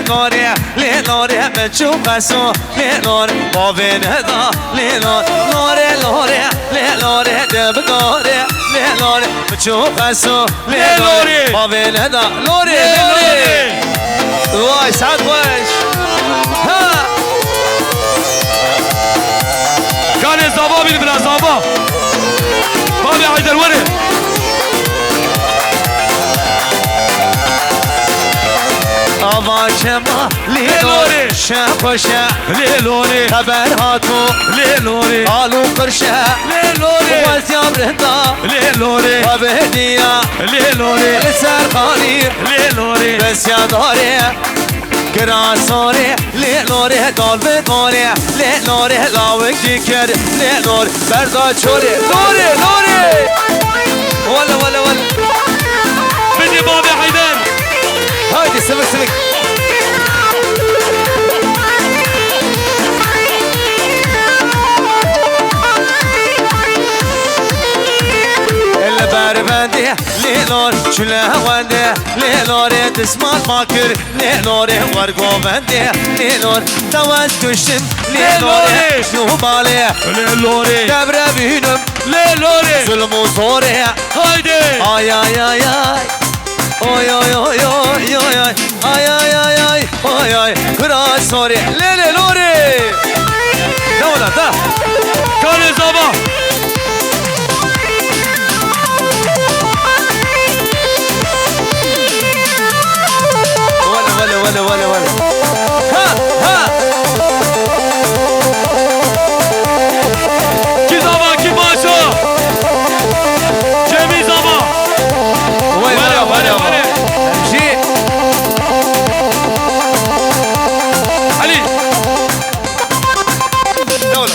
لنوري لنوري بتشوف اسو لنوري بابين هذا لنوري لوري لوري لنوري دبقوري لنوري بتشوف اسو لنوري بابين هذا لوري لوري واي سعد وش ها كان الزباب اللي بلا زباب بابي حيدر وري آوا شما ليلوري شاقوشا ليلوري خبر هاتو ليلوري آلو قرشا ليلوري وزيام رهدا ليلوري وبهدية ليلوري لسرخاني ليلوري بس يا داري كراسوري ليلوري دال بقوري ليلوري لاوك ديكر ليلوري بردا چوري لوري لوري ولا ولا ولا بدي بابي حيدر هايدي سمك سمك البربندي ليلور شلا وندي ليلور تسمع فاكر ليلور ورقو بندي ليلور توز كشم ليلور شنو بالي ليلوري كبر بينم ليلوري ظلم وصوري هايدي اي اي اي اي oy oy oy oy oy oy ay ay ay ay oy oy kras sorry lele lori da wala da كان الزباب ولا ها ها كي زباب كي باشا جميل زباب ولا امشي علي دولة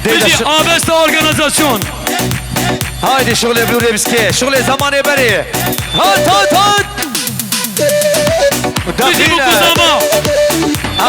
بدي آبست organizasyon هايدي شغل بلوري بسكي شغل زماني بري هات هات هات بدي بكو زباب